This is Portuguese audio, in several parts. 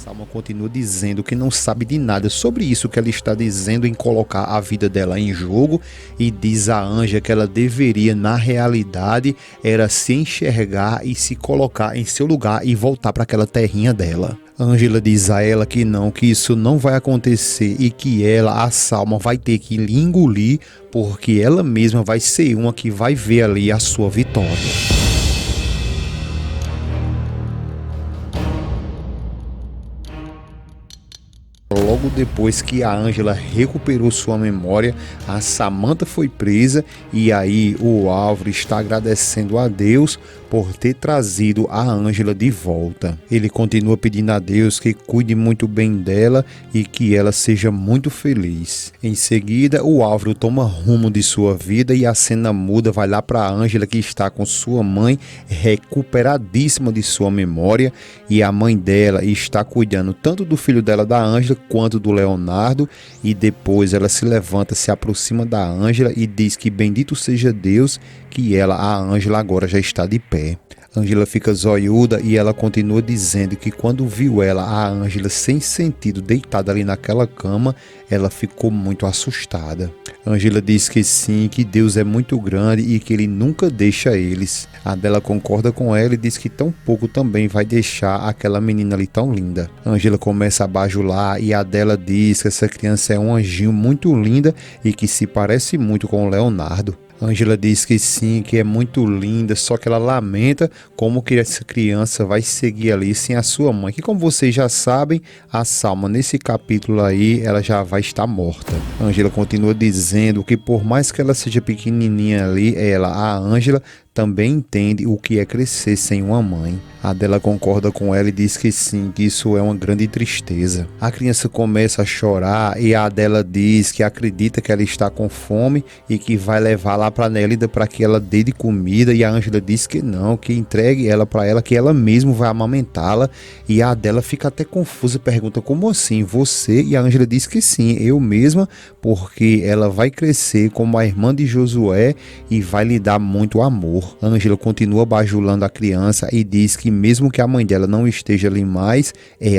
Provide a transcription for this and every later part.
Salma continua dizendo que não sabe de nada sobre isso que ela está dizendo em colocar a vida dela em jogo, e diz a Ângela que ela deveria, na realidade, era se enxergar e se colocar em seu lugar e voltar para aquela terrinha dela. Ângela diz a ela que isso não vai acontecer e que ela, a Salma, vai ter que lhe engolir, porque ela mesma vai ser uma que vai ver ali a sua vitória. Logo depois que a Ângela recuperou sua memória, a Samantha foi presa, e aí o Álvaro está agradecendo a Deus por ter trazido a Ângela de volta. Ele continua pedindo a Deus que cuide muito bem dela e que ela seja muito feliz. Em seguida, o Álvaro toma rumo de sua vida e a cena muda, vai lá para a Ângela, que está com sua mãe recuperadíssima de sua memória, e a mãe dela está cuidando tanto do filho dela, da Ângela, quanto do Leonardo. E depois ela se levanta, se aproxima da Ângela e diz que bendito seja Deus que ela, a Ângela, agora já está de pé. Ângela fica zoiuda e ela continua dizendo que quando viu ela, a Ângela, sem sentido, deitada ali naquela cama, ela ficou muito assustada. Ângela diz que sim, que Deus é muito grande e que ele nunca deixa eles. A Adela concorda com ela e diz que tão pouco também vai deixar aquela menina ali tão linda. Ângela começa a bajular e a Adela diz que essa criança é um anjinho muito linda e que se parece muito com o Leonardo. Ângela diz que sim, que é muito linda, só que ela lamenta como que essa criança vai seguir ali sem a sua mãe, que, como vocês já sabem, a Salma nesse capítulo aí, ela já vai estar morta. Ângela continua dizendo que por mais que ela seja pequenininha ali, a Ângela, também entende o que é crescer sem uma mãe. A Adela concorda com ela e diz que sim, que isso é uma grande tristeza. A criança começa a chorar e a Adela diz que acredita que ela está com fome e que vai levar lá para a Nélida para que ela dê de comida, e a Ângela diz que não, que entregue ela para ela, que ela mesma vai amamentá-la. E a Adela fica até confusa, pergunta: como assim, você? E a Ângela diz que sim, eu mesma, porque ela vai crescer como a irmã de Josué e vai lhe dar muito amor. Ângela continua bajulando a criança e diz que mesmo que a mãe dela não esteja ali mais,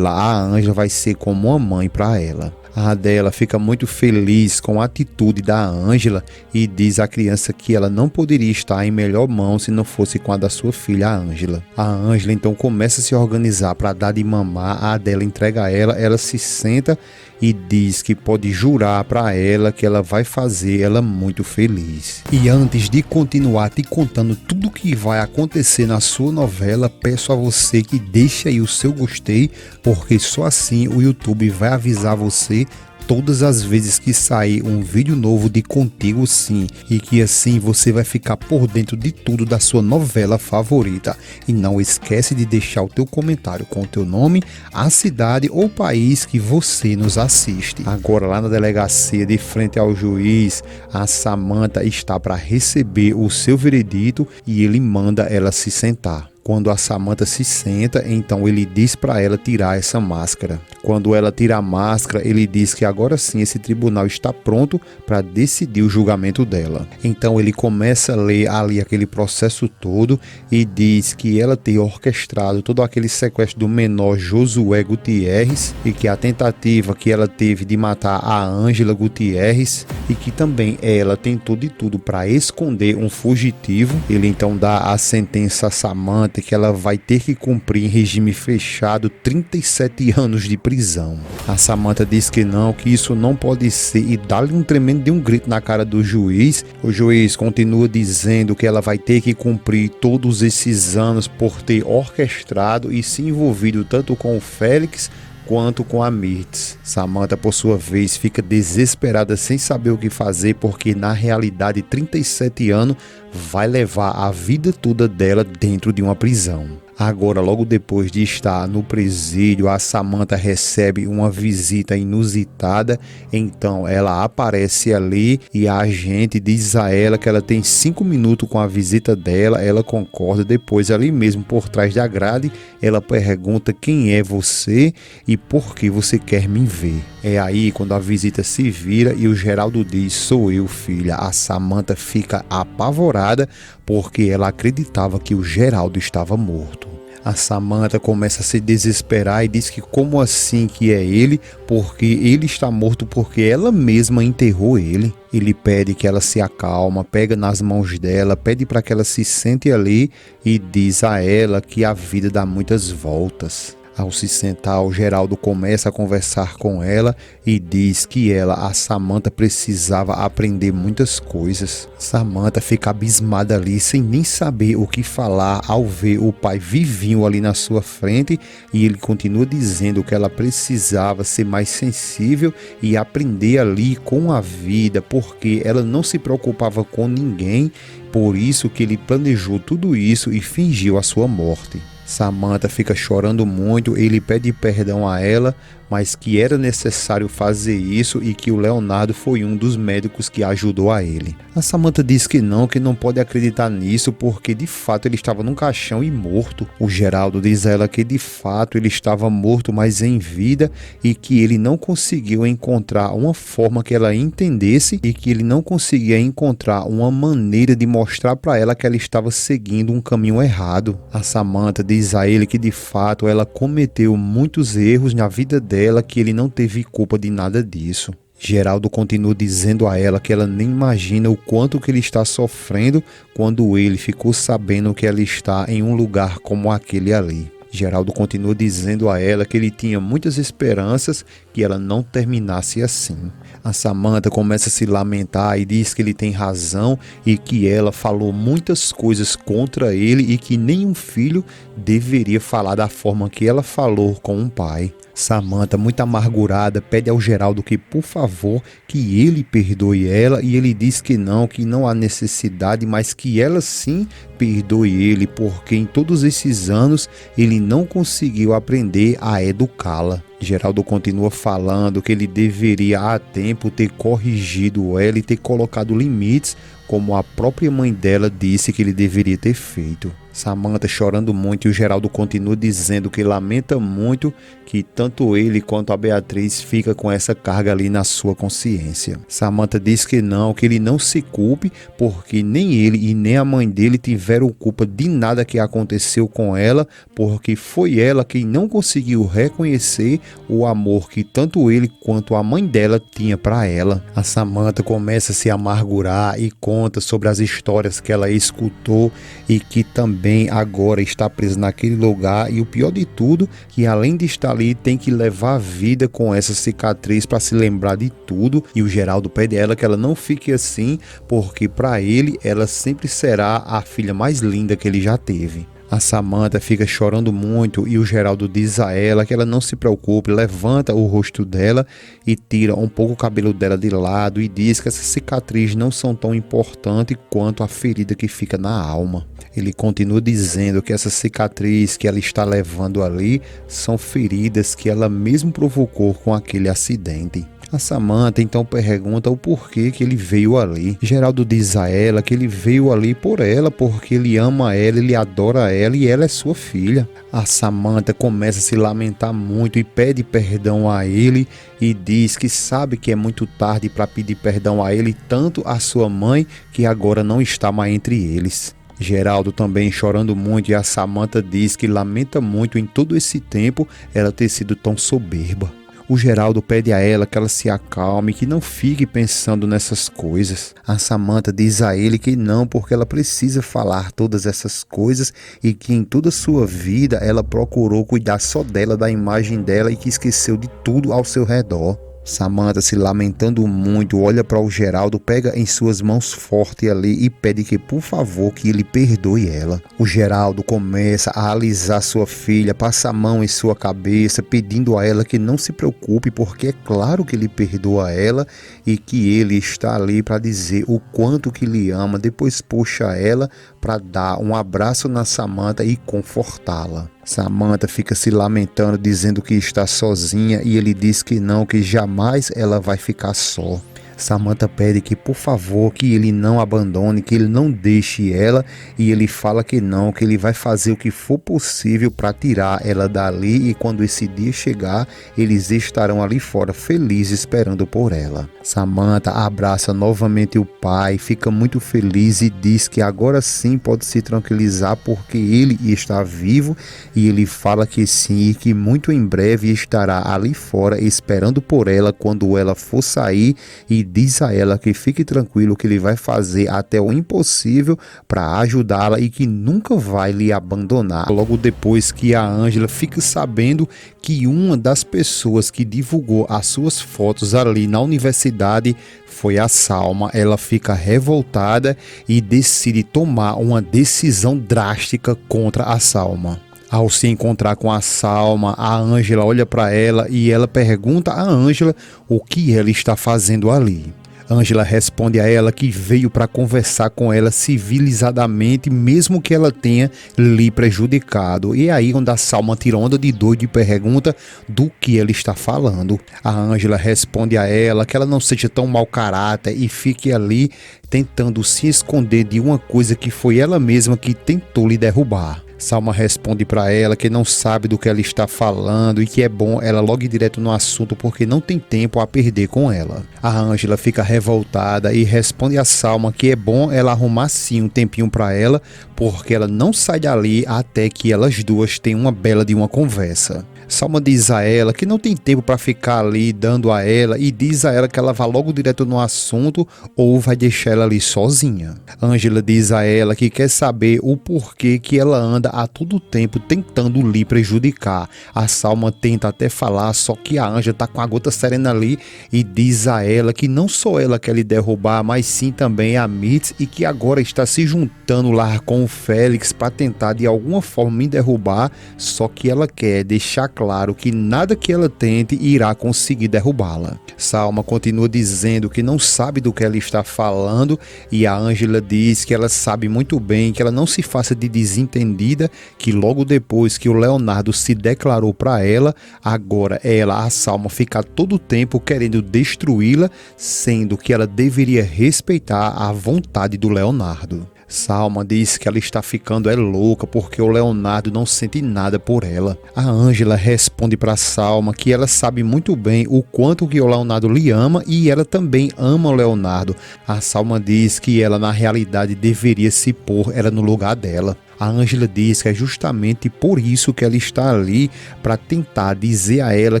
a Ângela, vai ser como uma mãe para ela. A Adela fica muito feliz com a atitude da Ângela e diz à criança que ela não poderia estar em melhor mão se não fosse com a da sua filha, a Ângela. A Ângela então começa a se organizar para dar de mamar. A Adela entrega a ela se senta e diz que pode jurar para ela que ela vai fazer ela muito feliz. E antes de continuar te contando tudo o que vai acontecer na sua novela, peço a você que deixe aí o seu gostei, porque só assim o YouTube vai avisar você todas as vezes que sair um vídeo novo de Contigo Sim, e que assim você vai ficar por dentro de tudo da sua novela favorita. E não esquece de deixar o teu comentário com o teu nome, a cidade ou país que você nos assiste. Agora, lá na delegacia, de frente ao juiz, a Samantha está para receber o seu veredito e ele manda ela se sentar. Quando a Samantha se senta, então ele diz para ela tirar essa máscara. Quando ela tira a máscara, ele diz que agora sim esse tribunal está pronto para decidir o julgamento dela. Então ele começa a ler ali aquele processo todo e diz que ela tem orquestrado todo aquele sequestro do menor Josué Gutierrez, e que a tentativa que ela teve de matar a Ângela Gutierrez, e que também ela tentou de tudo para esconder um fugitivo. Ele então dá a sentença a Samantha que ela vai ter que cumprir em regime fechado 37 anos de prisão. A Samantha diz que não, que isso não pode ser, e dá-lhe um tremendo de um grito na cara do juiz. O juiz continua dizendo que ela vai ter que cumprir todos esses anos por ter orquestrado e se envolvido tanto com o Félix quanto com a Mirtz. Samantha, por sua vez, fica desesperada sem saber o que fazer, porque na realidade 37 anos vai levar a vida toda dela dentro de uma prisão. Agora, logo depois de estar no presídio, a Samantha recebe uma visita inusitada. Então ela aparece ali e a agente diz a ela que ela tem 5 minutos com a visita dela. Ela concorda. Depois, ali mesmo por trás da grade, ela pergunta: quem é você e por que você quer me ver? É aí quando a visita se vira e o Geraldo diz: sou eu, filha. A Samantha fica apavorada porque ela acreditava que o Geraldo estava morto. A Samantha começa a se desesperar e diz que como assim que é ele, porque ele está morto porque ela mesma enterrou ele. Ele pede que ela se acalma, pega nas mãos dela, pede para que ela se sente ali e diz a ela que a vida dá muitas voltas. Ao se sentar, o Geraldo começa a conversar com ela e diz que ela, a Samantha, precisava aprender muitas coisas. Samantha fica abismada ali, sem nem saber o que falar ao ver o pai vivinho ali na sua frente, e ele continua dizendo que ela precisava ser mais sensível e aprender ali com a vida, porque ela não se preocupava com ninguém, por isso que ele planejou tudo isso e fingiu a sua morte. Samantha fica chorando muito, ele pede perdão a ela, mas que era necessário fazer isso e que o Leonardo foi um dos médicos que ajudou a ele. A Samantha diz que não pode acreditar nisso porque de fato ele estava num caixão e morto. O Geraldo diz a ela que de fato ele estava morto, mas em vida, e que ele não conseguiu encontrar uma forma que ela entendesse e que ele não conseguia encontrar uma maneira de mostrar para ela que ela estava seguindo um caminho errado. A Samantha diz a ele que de fato ela cometeu muitos erros na vida dela, que ele não teve culpa de nada disso. Geraldo continua dizendo a ela que ela nem imagina o quanto que ele está sofrendo quando ele ficou sabendo que ela está em um lugar como aquele ali. Geraldo continua dizendo a ela que ele tinha muitas esperanças que ela não terminasse assim. A Samantha começa a se lamentar e diz que ele tem razão e que ela falou muitas coisas contra ele e que nenhum filho deveria falar da forma que ela falou com um pai. Samantha, muito amargurada, pede ao Geraldo que, por favor, que ele perdoe ela, e ele diz que não há necessidade, mas que ela sim perdoe ele, porque em todos esses anos ele não conseguiu aprender a educá-la. Geraldo continua falando que ele deveria há tempo ter corrigido ela e ter colocado limites, como a própria mãe dela disse que ele deveria ter feito. Samantha chorando muito, e o Geraldo continua dizendo que lamenta muito que tanto ele quanto a Beatriz fica com essa carga ali na sua consciência. Samantha diz que ele não se culpe, porque nem ele e nem a mãe dele tiveram culpa de nada que aconteceu com ela, porque foi ela quem não conseguiu reconhecer o amor que tanto ele quanto a mãe dela tinha para ela. A Samantha começa a se amargurar e conta sobre as histórias que ela escutou e que também agora está presa naquele lugar, e o pior de tudo, que além de estar ali, tem que levar a vida com essa cicatriz para se lembrar de tudo. E o Geraldo pede a ela que ela não fique assim, porque para ele ela sempre será a filha mais linda que ele já teve. A Samantha fica chorando muito e o Geraldo diz a ela que ela não se preocupe, levanta o rosto dela e tira um pouco o cabelo dela de lado e diz que essas cicatrizes não são tão importantes quanto a ferida que fica na alma. Ele continua dizendo que essa cicatriz que ela está levando ali são feridas que ela mesmo provocou com aquele acidente. A Samantha então pergunta o porquê que ele veio ali. Geraldo diz a ela que ele veio ali por ela, porque ele ama ela, ele adora ela e ela é sua filha. A Samantha começa a se lamentar muito e pede perdão a ele e diz que sabe que é muito tarde para pedir perdão a ele, tanto a sua mãe, que agora não está mais entre eles. Geraldo também chorando muito, e a Samantha diz que lamenta muito em todo esse tempo ela ter sido tão soberba. O Geraldo pede a ela que ela se acalme, que não fique pensando nessas coisas. A Samantha diz a ele que não, porque ela precisa falar todas essas coisas e que em toda a sua vida ela procurou cuidar só dela, da imagem dela, e que esqueceu de tudo ao seu redor. Samantha, se lamentando muito, olha para o Geraldo, pega em suas mãos forte ali e pede que, por favor, que ele perdoe ela. O Geraldo começa a alisar sua filha, passa a mão em sua cabeça, pedindo a ela que não se preocupe, porque é claro que ele perdoa ela e que ele está ali para dizer o quanto que lhe ama. Depois puxa ela para dar um abraço na Samantha e confortá-la. Samantha fica se lamentando, dizendo que está sozinha, e ele diz que não, que jamais ela vai ficar só. Samantha pede que, por favor, que ele não abandone, que ele não deixe ela, e ele fala que não, que ele vai fazer o que for possível para tirar ela dali, e quando esse dia chegar, eles estarão ali fora felizes esperando por ela. Samantha abraça novamente o pai, fica muito feliz e diz que agora sim pode se tranquilizar porque ele está vivo, e ele fala que sim, e que muito em breve estará ali fora esperando por ela quando ela for sair, e diz a ela que fique tranquilo, que ele vai fazer até o impossível para ajudá-la e que nunca vai lhe abandonar. Logo depois que a Ângela fica sabendo que uma das pessoas que divulgou as suas fotos ali na universidade foi a Salma, ela fica revoltada e decide tomar uma decisão drástica contra a Salma. Ao se encontrar com a Salma, a Ângela olha para ela e ela pergunta a Ângela o que ela está fazendo ali. Ângela responde a ela que veio para conversar com ela civilizadamente, mesmo que ela tenha lhe prejudicado. E é aí onde a Salma tira onda de doido e pergunta do que ela está falando. A Ângela responde a ela que ela não seja tão mau caráter e fique ali tentando se esconder de uma coisa que foi ela mesma que tentou lhe derrubar. Salma responde para ela que não sabe do que ela está falando e que é bom ela logo ir direto no assunto porque não tem tempo a perder com ela. A Ângela fica revoltada e responde a Salma que é bom ela arrumar sim um tempinho para ela porque ela não sai dali até que elas duas tenham uma bela de uma conversa. Salma diz a ela que não tem tempo para ficar ali dando a ela e diz a ela que ela vai logo direto no assunto ou vai deixar ela ali sozinha. Ângela diz a ela que quer saber o porquê que ela anda a todo tempo tentando lhe prejudicar. A Salma tenta até falar, só que a Ângela tá com a gota serena ali e diz a ela que não só ela quer lhe derrubar, mas sim também a Mitz e que agora está se juntando lá com o Félix para tentar de alguma forma me derrubar, só que ela quer deixar claro que nada que ela tente irá conseguir derrubá-la. Salma continua dizendo que não sabe do que ela está falando e a Ângela diz que ela sabe muito bem, que ela não se faça de desentendida, que logo depois que o Leonardo se declarou para ela, agora ela, a Salma, fica todo o tempo querendo destruí-la, sendo que ela deveria respeitar a vontade do Leonardo. Salma diz que ela está ficando louca porque o Leonardo não sente nada por ela. A Ângela responde para Salma que ela sabe muito bem o quanto que o Leonardo lhe ama e ela também ama o Leonardo. A Salma diz que ela na realidade deveria se pôr ela no lugar dela. A Ângela diz que é justamente por isso que ela está ali, para tentar dizer a ela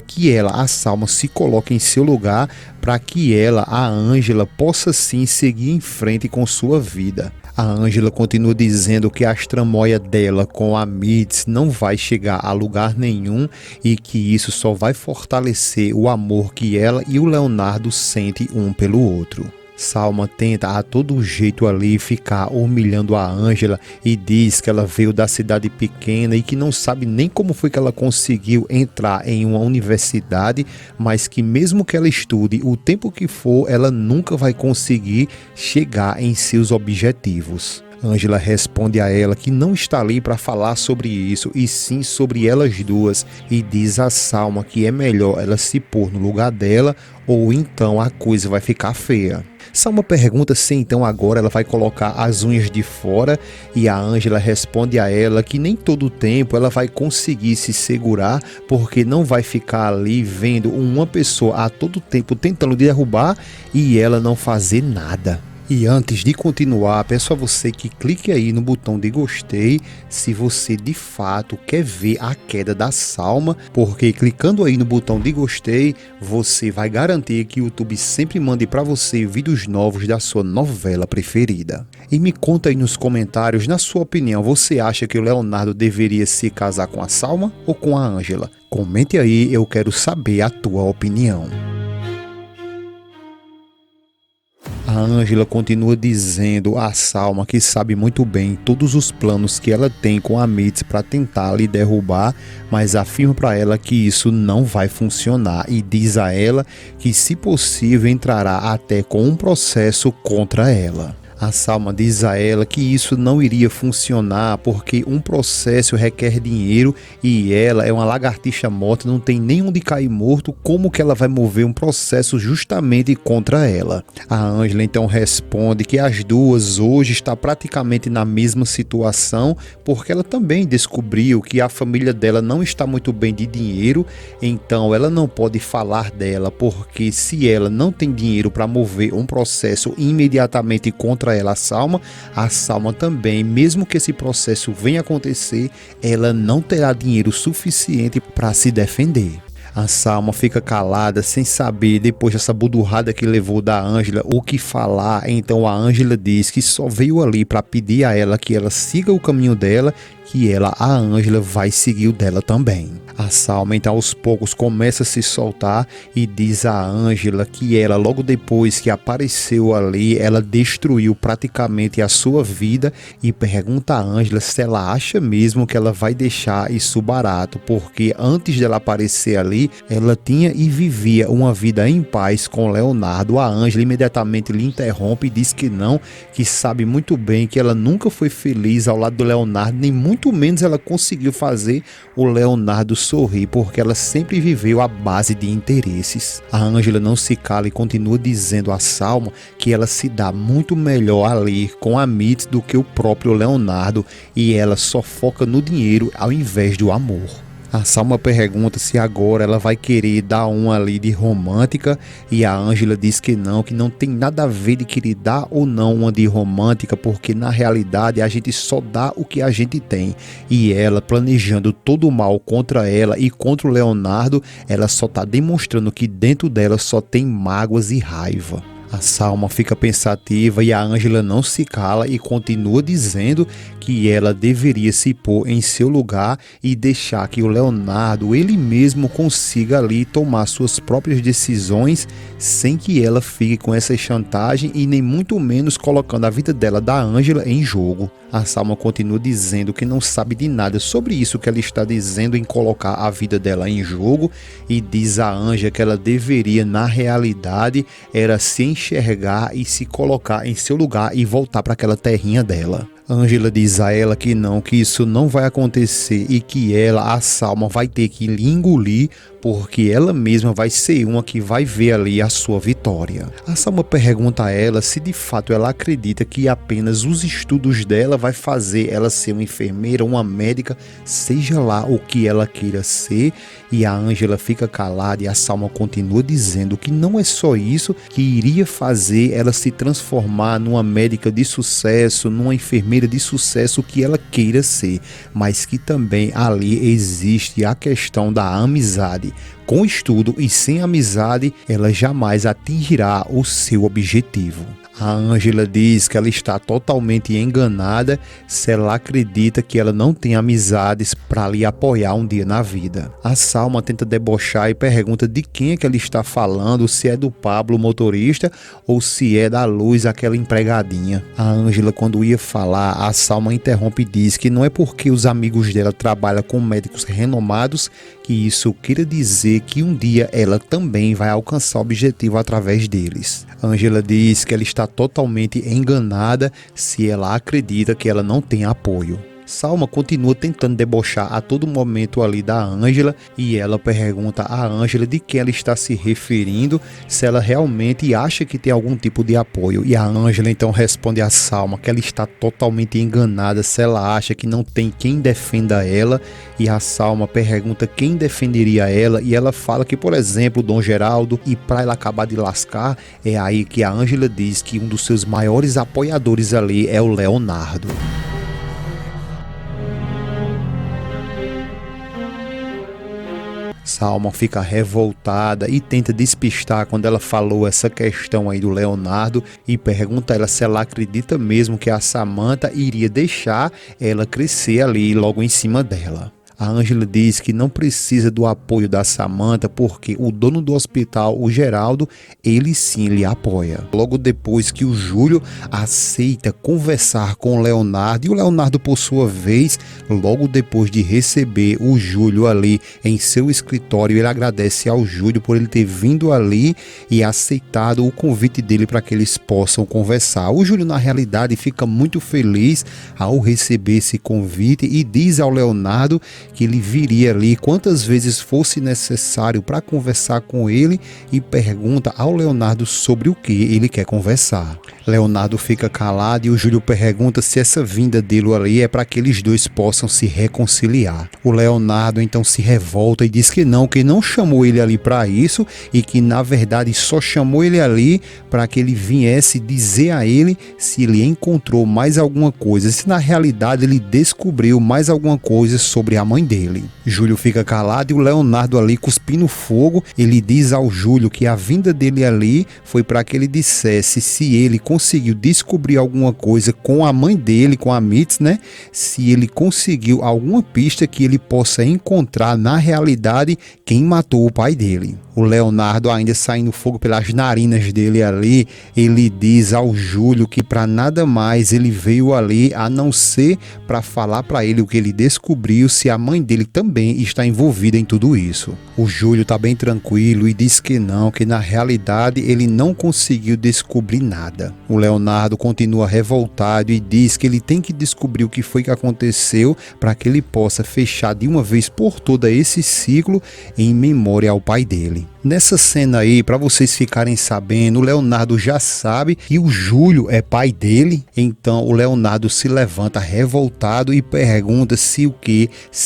que ela, a Salma, se coloque em seu lugar para que ela, a Ângela, possa sim seguir em frente com sua vida. A Ângela continua dizendo que a tramóia dela com a Mitz não vai chegar a lugar nenhum e que isso só vai fortalecer o amor que ela e o Leonardo sentem um pelo outro. Salma tenta a todo jeito ali ficar humilhando a Ângela e diz que ela veio da cidade pequena e que não sabe nem como foi que ela conseguiu entrar em uma universidade, mas que mesmo que ela estude o tempo que for, ela nunca vai conseguir chegar em seus objetivos. Ângela responde a ela que não está ali para falar sobre isso, e sim sobre elas duas, e diz a Salma que é melhor ela se pôr no lugar dela, ou então a coisa vai ficar feia. Salma pergunta se então agora ela vai colocar as unhas de fora, e a Ângela responde a ela que nem todo o tempo ela vai conseguir se segurar, porque não vai ficar ali vendo uma pessoa a todo tempo tentando derrubar e ela não fazer nada. E antes de continuar, peço a você que clique aí no botão de gostei se você de fato quer ver a queda da Salma, porque clicando aí no botão de gostei, você vai garantir que o YouTube sempre mande para você vídeos novos da sua novela preferida. E me conta aí nos comentários, na sua opinião, você acha que o Leonardo deveria se casar com a Salma ou com a Ângela? Comente aí, eu quero saber a tua opinião. A Ângela continua dizendo a Salma que sabe muito bem todos os planos que ela tem com a Mitz para tentar lhe derrubar, mas afirma para ela que isso não vai funcionar e diz a ela que, se possível, entrará até com um processo contra ela. A Salma diz a ela que isso não iria funcionar porque um processo requer dinheiro e ela é uma lagartixa morta, não tem nem onde cair morto, como que ela vai mover um processo justamente contra ela? A Ângela então responde que as duas hoje estão praticamente na mesma situação porque ela também descobriu que a família dela não está muito bem de dinheiro, então ela não pode falar dela porque se ela não tem dinheiro para mover um processo imediatamente contra ela, a Salma também, mesmo que esse processo venha acontecer, ela não terá dinheiro suficiente para se defender. A Salma fica calada, sem saber, depois dessa budurrada que levou da Ângela, o que falar. Então a Ângela diz que só veio ali para pedir a ela que ela siga o caminho dela, que ela, a Ângela, vai seguir o dela também. A Salma então aos poucos começa a se soltar e diz a Ângela que ela, logo depois que apareceu ali, ela destruiu praticamente a sua vida e pergunta a Ângela se ela acha mesmo que ela vai deixar isso barato, porque antes dela aparecer ali, ela tinha e vivia uma vida em paz com Leonardo. A Ângela imediatamente lhe interrompe e diz que não, que sabe muito bem que ela nunca foi feliz ao lado do Leonardo, nem muito menos ela conseguiu fazer o Leonardo sorrir, porque ela sempre viveu à base de interesses. A Ângela não se cala e continua dizendo a Salma que ela se dá muito melhor ali com a Mitz do que o próprio Leonardo e ela só foca no dinheiro ao invés do amor. A Salma pergunta se agora ela vai querer dar uma ali de romântica e a Ângela diz que não tem nada a ver de querer dar ou não uma de romântica, porque na realidade a gente só dá o que a gente tem. E ela, planejando todo o mal contra ela e contra o Leonardo, ela só está demonstrando que dentro dela só tem mágoas e raiva. A Salma fica pensativa e a Ângela não se cala e continua dizendo que ela deveria se pôr em seu lugar e deixar que o Leonardo, ele mesmo, consiga ali tomar suas próprias decisões sem que ela fique com essa chantagem e nem muito menos colocando a vida dela, da Ângela, em jogo. A Salma continua dizendo que não sabe de nada sobre isso que ela está dizendo em colocar a vida dela em jogo e diz a Ângela que ela deveria, na realidade, era se enxergar e se colocar em seu lugar e voltar para aquela terrinha dela. Ângela diz a ela que isso não vai acontecer e que ela, a Salma, vai ter que lhe engolir porque ela mesma vai ser uma que vai ver ali a sua vitória. A Salma pergunta a ela se de fato ela acredita que apenas os estudos dela vai fazer ela ser uma enfermeira, uma médica, seja lá o que ela queira ser, e a Ângela fica calada e a Salma continua dizendo que não é só isso que iria fazer ela se transformar numa médica de sucesso, numa enfermeira de sucesso que ela queira ser, mas que também ali existe a questão da amizade. Com estudo e sem amizade, ela jamais atingirá o seu objetivo. A Ângela diz que ela está totalmente enganada se ela acredita que ela não tem amizades para lhe apoiar um dia na vida. A Salma tenta debochar e pergunta de quem é que ela está falando, se é do Pablo, motorista, ou se é da Luz, aquela empregadinha. A Ângela, quando ia falar, a Salma interrompe e diz que não é porque os amigos dela trabalham com médicos renomados que isso queira dizer que um dia ela também vai alcançar o objetivo através deles. A Ângela diz que ela está totalmente enganada se ela acredita que ela não tem apoio. Salma continua tentando debochar a todo momento ali da Ângela e ela pergunta a Ângela de quem ela está se referindo, se ela realmente acha que tem algum tipo de apoio. E a Ângela então responde a Salma que ela está totalmente enganada se ela acha que não tem quem defenda ela, e a Salma pergunta quem defenderia ela e ela fala que, por exemplo, Dom Geraldo, e para ela acabar de lascar, é aí que a Ângela diz que um dos seus maiores apoiadores ali é o Leonardo. Salma fica revoltada e tenta despistar quando ela falou essa questão aí do Leonardo e pergunta a ela se ela acredita mesmo que a Samantha iria deixar ela crescer ali logo em cima dela. a Ângela diz que não precisa do apoio da Samantha porque o dono do hospital, o Geraldo, ele sim lhe apoia. Logo depois que o Júlio aceita conversar com o Leonardo, e o Leonardo, por sua vez, logo depois de receber o Júlio ali em seu escritório, ele agradece ao Júlio por ele ter vindo ali e aceitado o convite dele para que eles possam conversar. O Júlio, na realidade, fica muito feliz ao receber esse convite e diz ao Leonardo que ele viria ali quantas vezes fosse necessário para conversar com ele e pergunta ao Leonardo sobre o que ele quer conversar. Leonardo fica calado e o Júlio pergunta se essa vinda dele ali é para que eles dois possam se reconciliar. O Leonardo então se revolta e diz que não chamou ele ali para isso e que na verdade só chamou ele ali para que ele viesse dizer a ele se ele encontrou mais alguma coisa, se na realidade ele descobriu mais alguma coisa sobre a mãe dele. Júlio fica calado e o Leonardo ali cuspindo fogo, ele diz ao Júlio que a vinda dele ali foi para que ele dissesse se ele conseguiu descobrir alguma coisa com a mãe dele, com a Mitz, né? Se ele conseguiu alguma pista que ele possa encontrar na realidade quem matou o pai dele. O Leonardo, ainda saindo fogo pelas narinas dele ali, ele diz ao Júlio que para nada mais ele veio ali a não ser para falar para ele o que ele descobriu, se a mãe dele também está envolvida em tudo isso. O Júlio está bem tranquilo e diz que na realidade ele não conseguiu descobrir nada. O Leonardo continua revoltado e diz que ele tem que descobrir o que foi que aconteceu para que ele possa fechar de uma vez por toda esse ciclo em memória ao pai dele. Nessa cena aí, para vocês ficarem sabendo, o Leonardo já sabe que o Júlio é pai dele, então o Leonardo se levanta revoltado e pergunta se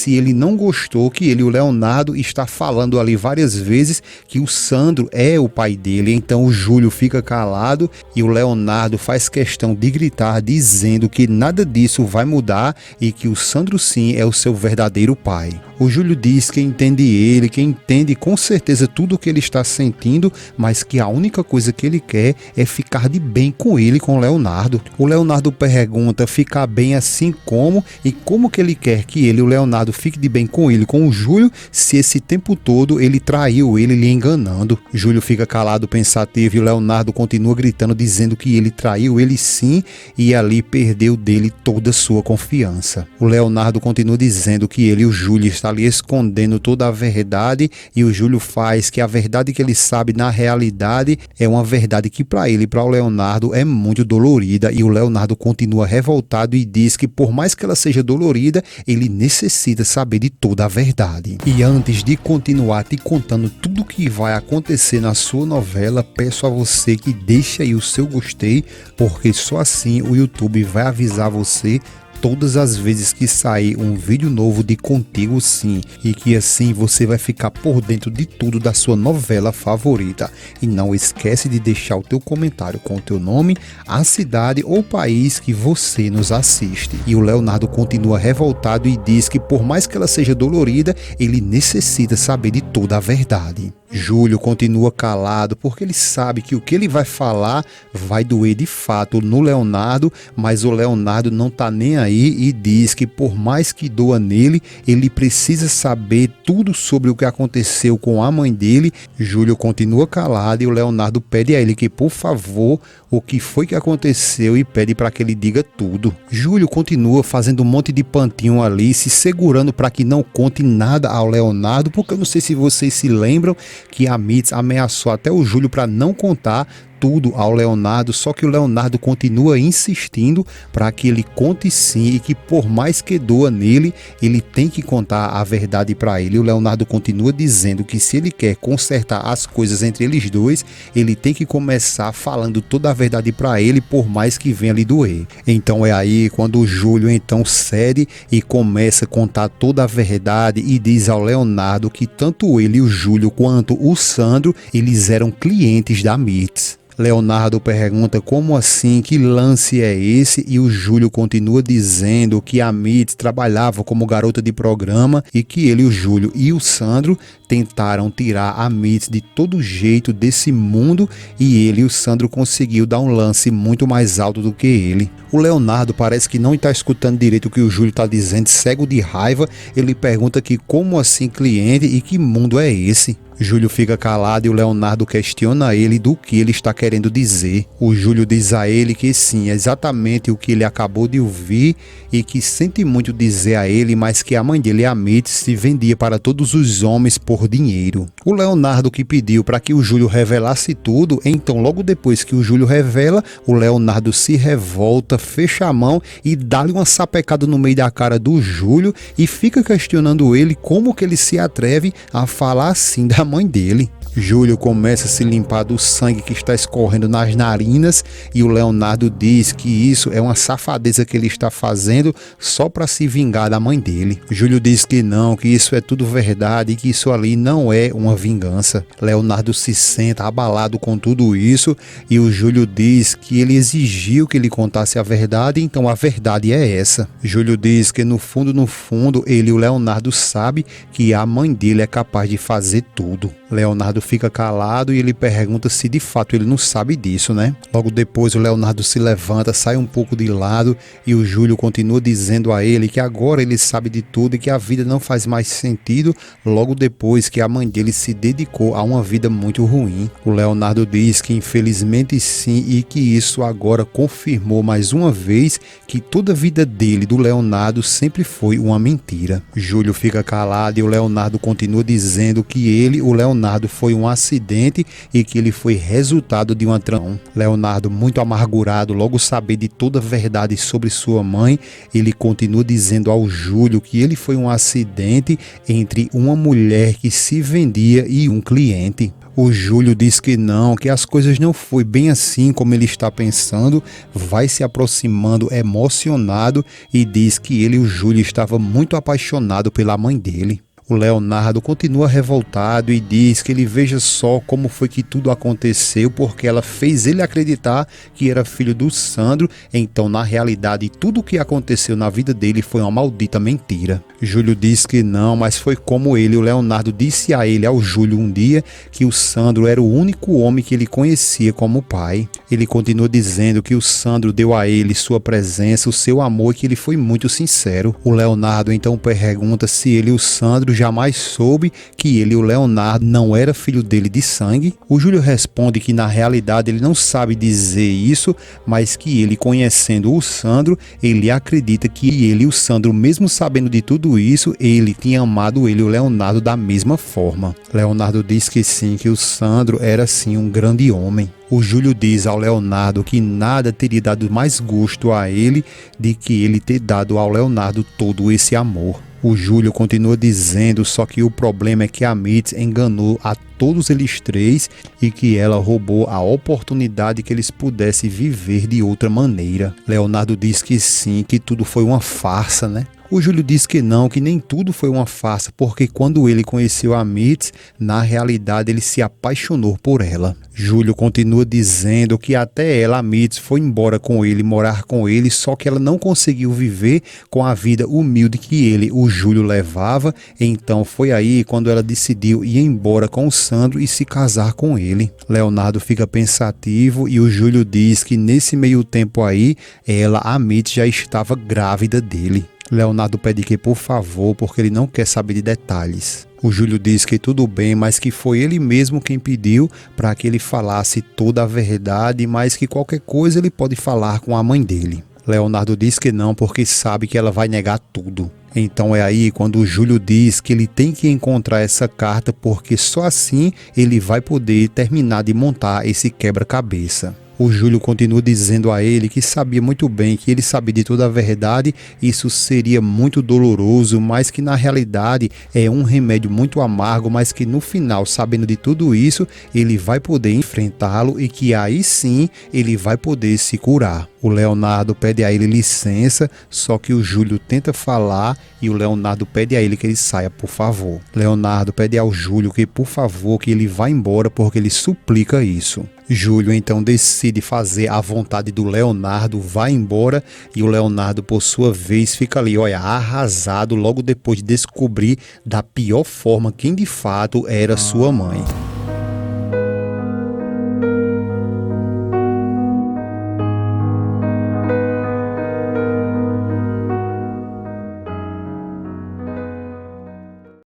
ele não gostou que o Leonardo está falando ali várias vezes que o Sandro é o pai dele. Então o Júlio fica calado e o Leonardo faz questão de gritar dizendo que nada disso vai mudar e que o Sandro sim é o seu verdadeiro pai. O Júlio diz que entende ele, que entende com certeza tudo o que ele está sentindo, mas que a única coisa que ele quer é ficar de bem com ele, com o Leonardo. O Leonardo pergunta ficar bem assim como, e como que ele quer que o Leonardo, fique de bem com ele, com o Júlio, se esse tempo todo ele traiu ele, lhe enganando. Júlio fica calado, pensativo, e o Leonardo continua gritando, dizendo que ele traiu ele sim, e ali perdeu dele toda a sua confiança. O Leonardo continua dizendo que ele e o Júlio está ali escondendo toda a verdade, e o Júlio faz que a verdade que ele sabe na realidade é uma verdade que para ele, para o Leonardo, é muito dolorida, e o Leonardo continua revoltado e diz que por mais que ela seja dolorida, ele necessita saber de toda a verdade. E antes de continuar te contando tudo o que vai acontecer na sua novela, peço a você que deixe aí o seu gostei, porque só assim o YouTube vai avisar você todas as vezes que sair um vídeo novo de Contigo Sim, e que assim você vai ficar por dentro de tudo da sua novela favorita. E não esquece de deixar o teu comentário com o teu nome, a cidade ou país que você nos assiste. E o Leonardo continua revoltado e diz que por mais que ela seja dolorida, ele necessita saber de toda a verdade. Júlio continua calado porque ele sabe que o que ele vai falar vai doer de fato no Leonardo, mas o Leonardo não tá nem aí e diz que por mais que doa nele, ele precisa saber tudo sobre o que aconteceu com a mãe dele. Júlio continua calado e o Leonardo pede a ele que, por favor, o que foi que aconteceu, e pede para que ele diga tudo. Júlio continua fazendo um monte de pantinho ali, se segurando para que não conte nada ao Leonardo, porque eu não sei se vocês se lembram que a Mitz ameaçou até o Júlio para não contar tudo ao Leonardo, só que o Leonardo continua insistindo para que ele conte sim, e que por mais que doa nele, ele tem que contar a verdade para ele. O Leonardo continua dizendo que se ele quer consertar as coisas entre eles dois, ele tem que começar falando toda a verdade para ele, por mais que venha lhe doer. Então é aí quando o Júlio então cede e começa a contar toda a verdade e diz ao Leonardo que tanto ele, o Júlio, quanto o Sandro, eles eram clientes da Mitz. Leonardo pergunta como assim, que lance é esse, e o Júlio continua dizendo que a Mitz trabalhava como garota de programa e que ele, o Júlio e o Sandro tentaram tirar a Mitz de todo jeito desse mundo e ele, o Sandro, conseguiu dar um lance muito mais alto do que ele. O Leonardo parece que não está escutando direito o que o Júlio está dizendo, cego de raiva. Ele pergunta que como assim cliente e que mundo é esse? Júlio fica calado e o Leonardo questiona ele do que ele está querendo dizer. O Júlio diz a ele que sim, é exatamente o que ele acabou de ouvir e que sente muito dizer a ele, mas que a mãe dele, a Mitz, se vendia para todos os homens por dinheiro. O Leonardo que pediu para que o Júlio revelasse tudo, então logo depois que o Júlio revela, o Leonardo se revolta, fecha a mão e dá-lhe uma sapecada no meio da cara do Júlio e fica questionando ele como que ele se atreve a falar assim da mãe dele. Júlio começa a se limpar do sangue que está escorrendo nas narinas e o Leonardo diz que isso é uma safadeza que ele está fazendo só para se vingar da mãe dele. Júlio diz que não, que isso é tudo verdade e que isso ali não é uma vingança. Leonardo se senta abalado com tudo isso e o Júlio diz que ele exigiu que ele contasse a verdade, então a verdade é essa. Júlio diz que no fundo, ele e o Leonardo sabe que a mãe dele é capaz de fazer tudo. Leonardo fica calado e ele pergunta se de fato ele não sabe disso, né? Logo depois o Leonardo se levanta, sai um pouco de lado e o Júlio continua dizendo a ele que agora ele sabe de tudo e que a vida não faz mais sentido logo depois que a mãe dele se dedicou a uma vida muito ruim. O Leonardo diz que infelizmente sim e que isso agora confirmou mais uma vez que toda a vida dele, do Leonardo, sempre foi uma mentira. Júlio fica calado e o Leonardo continua dizendo que ele, o Leonardo, foi um acidente e que ele foi resultado de uma traição. Leonardo, muito amargurado, logo saber de toda a verdade sobre sua mãe, ele continua dizendo ao Júlio que ele foi um acidente entre uma mulher que se vendia e um cliente. O Júlio diz que não, que as coisas não foi bem assim como ele está pensando, vai se aproximando emocionado e diz que ele, o Júlio, estava muito apaixonado pela mãe dele. O Leonardo continua revoltado e diz que ele veja só como foi que tudo aconteceu, porque ela fez ele acreditar que era filho do Sandro, então na realidade tudo o que aconteceu na vida dele foi uma maldita mentira. Júlio diz que não, mas foi como ele, o Leonardo, disse a ele, ao Júlio, um dia, que o Sandro era o único homem que ele conhecia como pai. Ele continua dizendo que o Sandro deu a ele sua presença, o seu amor e que ele foi muito sincero. O Leonardo então pergunta se ele e o Sandro jamais soube que ele, o Leonardo, não era filho dele de sangue. O Júlio responde que na realidade ele não sabe dizer isso, mas que ele, conhecendo o Sandro, ele acredita que ele e o Sandro, mesmo sabendo de tudo isso, ele tinha amado ele, o Leonardo, da mesma forma. Leonardo diz que sim, que o Sandro era sim um grande homem. O Júlio diz ao Leonardo que nada teria dado mais gosto a ele de que ele ter dado ao Leonardo todo esse amor. O Júlio continua dizendo só que o problema é que a Mitz enganou a todos eles três e que ela roubou a oportunidade que eles pudessem viver de outra maneira. Leonardo diz que sim, que tudo foi uma farsa, né? O Júlio diz que não, que nem tudo foi uma farsa, porque quando ele conheceu a Mitz, na realidade ele se apaixonou por ela. Júlio continua dizendo que até ela, a Mitz, foi embora com ele, morar com ele, só que ela não conseguiu viver com a vida humilde que ele, o Júlio, levava. Então foi aí quando ela decidiu ir embora com o Sandro e se casar com ele. Leonardo fica pensativo e o Júlio diz que nesse meio tempo aí, ela, a Mitz, já estava grávida dele. Leonardo pede que por favor, porque ele não quer saber de detalhes. O Júlio diz que tudo bem, mas que foi ele mesmo quem pediu para que ele falasse toda a verdade, mas que qualquer coisa ele pode falar com a mãe dele. Leonardo diz que não, porque sabe que ela vai negar tudo. Então é aí quando o Júlio diz que ele tem que encontrar essa carta, porque só assim ele vai poder terminar de montar esse quebra-cabeça. O Júlio continua dizendo a ele que sabia muito bem que ele sabia de toda a verdade, isso seria muito doloroso, mas que na realidade é um remédio muito amargo, mas que no final, sabendo de tudo isso, ele vai poder enfrentá-lo e que aí sim ele vai poder se curar. O Leonardo pede a ele licença, só que o Júlio tenta falar e o Leonardo pede a ele que ele saia, por favor. Leonardo pede ao Júlio que, por favor, que ele vá embora porque ele suplica isso. Júlio então decide fazer a vontade do Leonardo, vai embora e o Leonardo, por sua vez, fica ali, olha, arrasado logo depois de descobrir da pior forma quem de fato era sua mãe.